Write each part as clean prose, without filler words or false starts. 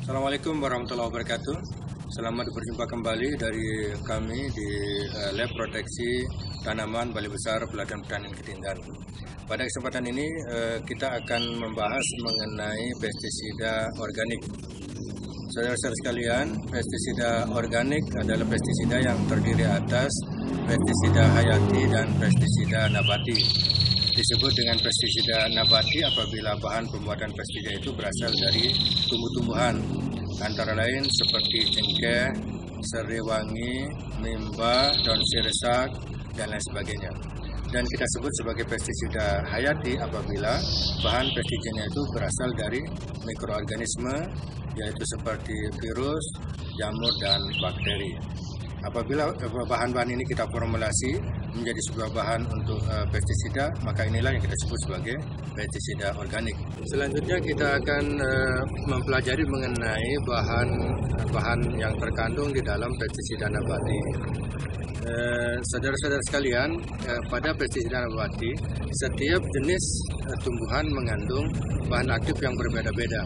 Assalamualaikum warahmatullahi wabarakatuh. Selamat berjumpa kembali dari kami di Lab Proteksi Tanaman Balai Besar Pelatihan Pertanian Ketindan. Pada kesempatan ini kita akan membahas mengenai pestisida organik. Saudara-saudara sekalian, pestisida organik adalah pestisida yang terdiri atas pestisida hayati dan pestisida nabati. Disebut dengan pestisida nabati apabila bahan pembuatan pestisida itu berasal dari tumbuh-tumbuhan, antara lain seperti cengkeh, serai wangi, mimba, daun sirsak, dan lain sebagainya. Dan kita sebut sebagai pestisida hayati apabila bahan pestisidanya itu berasal dari mikroorganisme, yaitu seperti virus, jamur, dan bakteri. Apabila bahan-bahan ini kita formulasi menjadi sebuah bahan untuk pestisida, maka inilah yang kita sebut sebagai pestisida organik. Selanjutnya kita akan mempelajari mengenai bahan yang terkandung di dalam pestisida nabati. Saudara-saudara sekalian, pada pestisida nabati, setiap jenis tumbuhan mengandung bahan aktif yang berbeda-beda,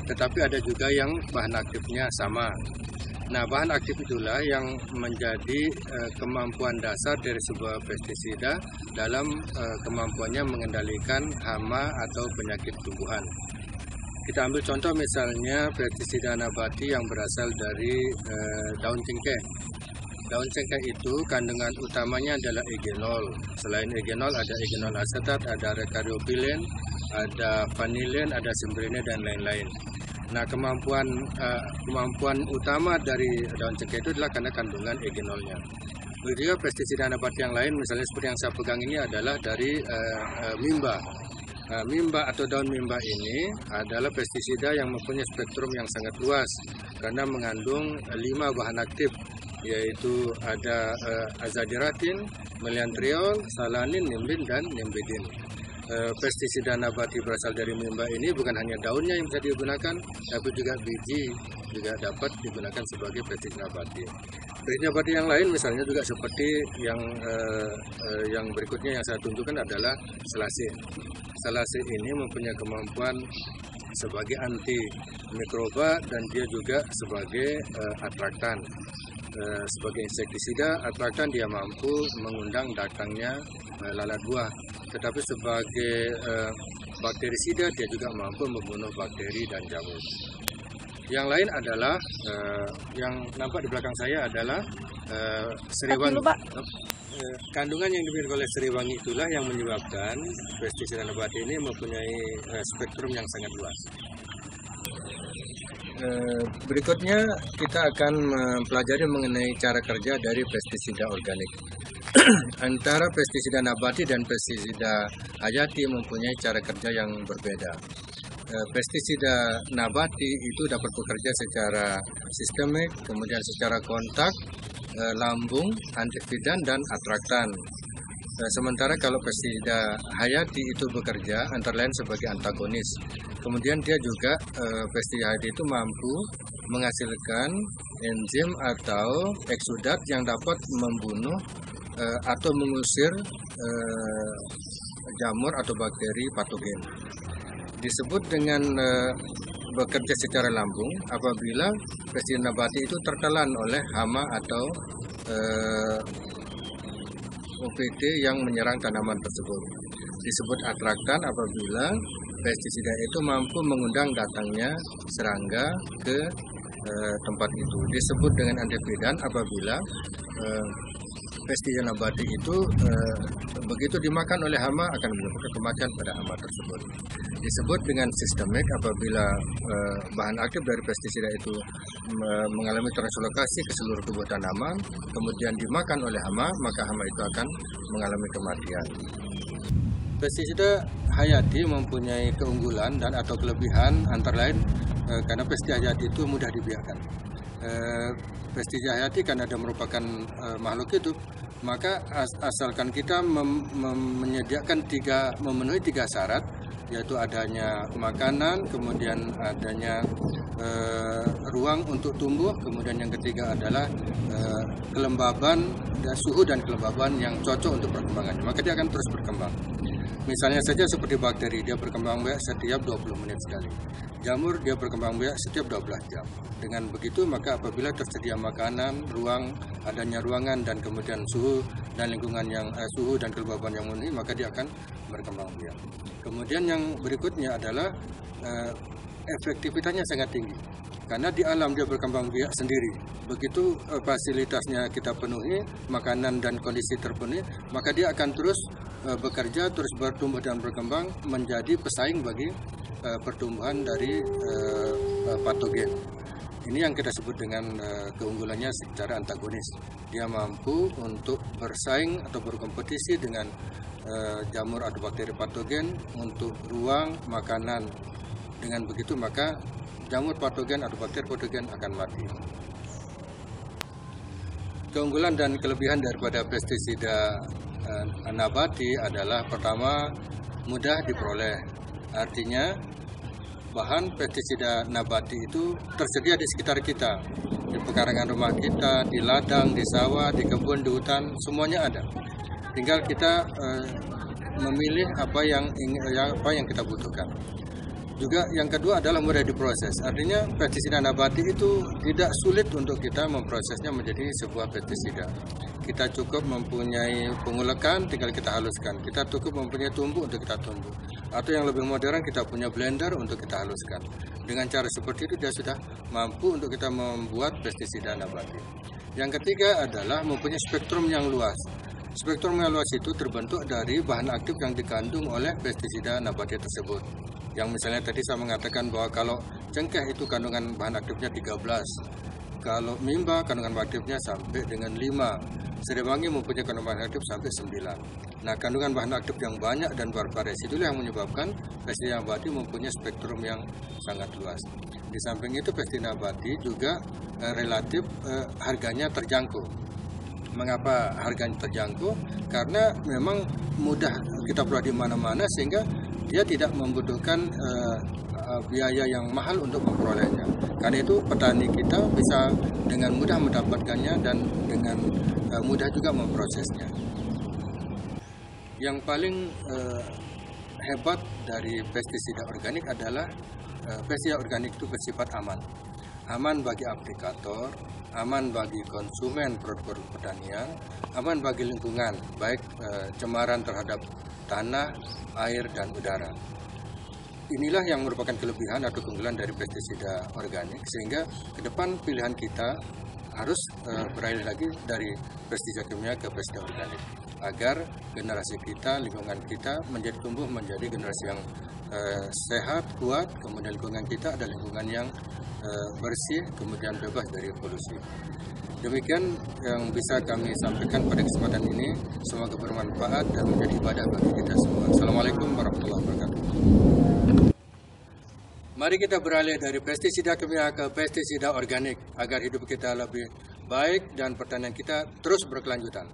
tetapi ada juga yang bahan aktifnya sama. Nah, bahan aktif itulah yang menjadi kemampuan dasar dari sebuah pestisida dalam kemampuannya mengendalikan hama atau penyakit tumbuhan. Kita ambil contoh misalnya pestisida nabati yang berasal dari daun cengkeh. Daun cengkeh itu kandungan utamanya adalah eugenol. Selain eugenol ada eugenol asetat, ada rekariopilin, ada vanilin, ada simbrinil, dan lain-lain. Nah, kemampuan utama dari daun cengkeh itu adalah karena kandungan eugenolnya. Begitu juga pestisida nabati yang lain, misalnya seperti yang saya pegang ini adalah dari mimba. Mimba atau daun mimba ini adalah pestisida yang mempunyai spektrum yang sangat luas karena mengandung 5 bahan aktif, yaitu ada azadiratin, melantriol, salanin, nimbin, dan nimbidin. Pestisida nabati berasal dari mimba ini bukan hanya daunnya yang bisa digunakan, tapi juga biji juga dapat digunakan sebagai pestisida nabati. Pestisida nabati yang lain misalnya juga seperti yang berikutnya yang saya tunjukkan adalah selasih. Selasih ini mempunyai kemampuan sebagai anti mikroba dan dia juga sebagai atraktan. Sebagai insektisida, atraktan dia mampu mengundang datangnya lalat buah. Tetapi sebagai bakterisida dia juga mampu membunuh bakteri dan jamur. Yang lain adalah yang nampak di belakang saya adalah serai wangi. Kandungan yang dimiliki oleh serai wangi itulah yang menyebabkan pestisida nabati ini mempunyai spektrum yang sangat luas. Berikutnya kita akan mempelajari mengenai cara kerja dari pestisida organik. Antara pestisida nabati dan pestisida hayati mempunyai cara kerja yang berbeda. Pestisida nabati itu dapat bekerja secara sistemik, kemudian secara kontak, lambung, antifidan, dan atraktan. Sementara kalau pestisida hayati itu bekerja antara lain sebagai antagonis. Kemudian dia juga pestisida hayati itu mampu menghasilkan enzim atau eksudat yang dapat membunuh atau mengusir jamur atau bakteri patogen. Disebut dengan bekerja secara lambung apabila pestisida nabati itu tertelan oleh hama atau UPT yang menyerang tanaman tersebut. Disebut atraktan apabila pestisida itu mampu mengundang datangnya serangga ke tempat itu. Disebut dengan antifidan apabila pestisida nabati itu begitu dimakan oleh hama akan menyebabkan kematian pada hama tersebut. Disebut dengan sistemik apabila bahan aktif dari pestisida itu mengalami translokasi ke seluruh tubuh tanaman, kemudian dimakan oleh hama, maka hama itu akan mengalami kematian. Pestisida hayati mempunyai keunggulan dan atau kelebihan antara lain karena pestisida hayati itu mudah dibiarkan. Pestisida hayati karena ada merupakan makhluk hidup, maka asalkan kita memenuhi tiga syarat, yaitu adanya makanan, kemudian adanya ruang untuk tumbuh, kemudian yang ketiga adalah kelembaban, suhu dan kelembaban yang cocok untuk perkembangannya, maka dia akan terus berkembang. Misalnya saja seperti bakteri, dia berkembang biak setiap 20 menit sekali. Jamur dia berkembang biak setiap 12 jam. Dengan begitu maka apabila tersedia makanan, adanya ruangan dan kemudian suhu dan lingkungan yang suhu dan kelembaban yang memenuhi, maka dia akan berkembang biak. Kemudian yang berikutnya adalah efektivitasnya sangat tinggi. Karena di alam dia berkembang biak sendiri. Begitu fasilitasnya kita penuhi, makanan dan kondisi terpenuhi, maka dia akan terus bekerja, terus bertumbuh dan berkembang menjadi pesaing bagi pertumbuhan dari patogen. Ini yang kita sebut dengan keunggulannya secara antagonis. Dia mampu untuk bersaing atau berkompetisi dengan jamur atau bakteri patogen untuk ruang, makanan. Dengan begitu maka jamur patogen atau bakteri patogen akan mati. Keunggulan dan kelebihan daripada pestisida nabati adalah pertama, mudah diperoleh. Artinya bahan pestisida nabati itu tersedia di sekitar kita, di pekarangan rumah kita, di ladang, di sawah, di kebun, di hutan, semuanya ada. Tinggal kita memilih apa yang kita butuhkan. Juga yang kedua adalah mudah diproses. Artinya pestisida nabati itu tidak sulit untuk kita memprosesnya menjadi sebuah pestisida. Kita cukup mempunyai pengulekan, tinggal kita haluskan. Kita cukup mempunyai tumbuk untuk kita tumbuk. Atau yang lebih modern, kita punya blender untuk kita haluskan. Dengan cara seperti itu dia sudah mampu untuk kita membuat pestisida nabati. Yang ketiga adalah mempunyai spektrum yang luas. Spektrum yang luas itu terbentuk dari bahan aktif yang dikandung oleh pestisida nabati tersebut. Yang misalnya tadi saya mengatakan bahwa kalau cengkeh itu kandungan bahan aktifnya 13, kalau mimba kandungan bahan aktifnya sampai dengan 5, serewangi mempunyai kandungan bahan aktif sampai 9. Nah, kandungan bahan aktif yang banyak dan bervariasi itulah yang menyebabkan pestisida nabati mempunyai spektrum yang sangat luas. Di samping itu pestisida nabati juga relatif harganya terjangkau. Mengapa harganya terjangkau? Karena memang mudah kita peroleh di mana-mana sehingga dia tidak membutuhkan biaya yang mahal untuk memperolehnya. Karena itu petani kita bisa dengan mudah mendapatkannya dan dengan mudah juga memprosesnya. Yang paling hebat dari pestisida organik adalah pestisida organik itu bersifat aman. Aman bagi aplikator, aman bagi konsumen produk-produk pertanian, aman bagi lingkungan, baik cemaran terhadap tanah, air, dan udara. Inilah yang merupakan kelebihan atau keunggulan dari pestisida organik, sehingga ke depan pilihan kita harus beralih lagi dari pestisida kimia ke pestisida organik, agar generasi kita, lingkungan kita tumbuh menjadi generasi yang sehat, kuat, kemudian lingkungan kita adalah lingkungan yang bersih, kemudian bebas dari polusi. Demikian yang bisa kami sampaikan pada kesempatan ini. Semoga bermanfaat dan menjadi ibadah bagi kita semua. Assalamualaikum warahmatullahi wabarakatuh. Mari kita beralih dari pestisida kimia ke pestisida organik agar hidup kita lebih baik dan pertanian kita terus berkelanjutan.